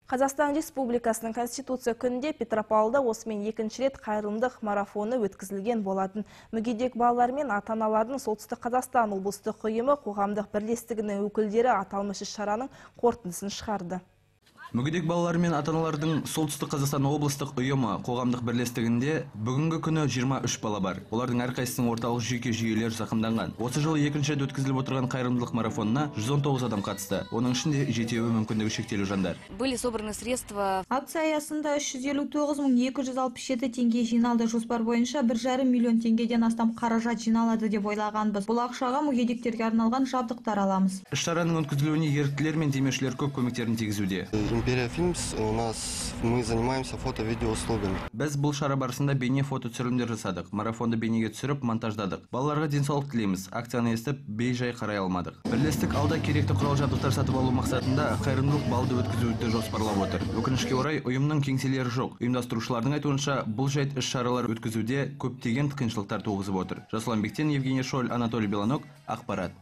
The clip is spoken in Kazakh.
Қазақстан Республикасының Конституция күнінде Петропавлда осымен екінші рет қайырымдылық марафоны өткізілген болатын. Мүгедек балалар мен ата-аналардың Солтүстік Қазақстан облыстық ұйымы қоғамдық бірлестігінің өкілдері аталмыш іс-шараның қорытындысын шығарды. Мүгедек балалар мен ата-аналардың Солтүстік Қазақстан облыстық ұйымы қоғамдық бірлестігінде бүгінгі күні 23 бала бар. Олардың әрқайсысының орталық жүйке жүйелері зақымданған. Осы жылы екінші рет өткізіліп отырған қайырымдылық марафонына 119 адам қатысты. Оның ішінде жетеуі мүмкіндігі шектеулі жандар. Были собраны средства. Акция аясында 359.267 теңге жиналды. Жоспар бойынша 1,5 миллион теңгеден астам қаражат жиналады деп ойлағанбыз. Бұл ақшаға мүгедектерге арналған жабдықтар аламыз. Іс-шараның өткізілуіне еріктілер мен демеушілер көп көмектерін тигізуде. Империя Фильмс, мы занимаемся фото-видео услугами. Біз бұл шара барысында бейне фото түсірілімдер жасадық. Марафонды бейнеге түсіріп, монтаждадық. Балаларға денсаулық тілейміз. Акцияны естіп, бей-жай қарай алмадық. Бірлестік алда керекті құрал-жабдықтар сатып алу мақсатында қайырымдылық балды өткізуді жоспарлап отыр. Өкінішке орай, ұйымның кеңселері жоқ. Ұйымдастырушылардың айтуынша, бұл жайт іс-шаралар өткізуде көптеген қиыншылықтар туғызып отыр. Жасұлан Бектен, Евгений Шоль, Анатолий Беланок, ақпарат.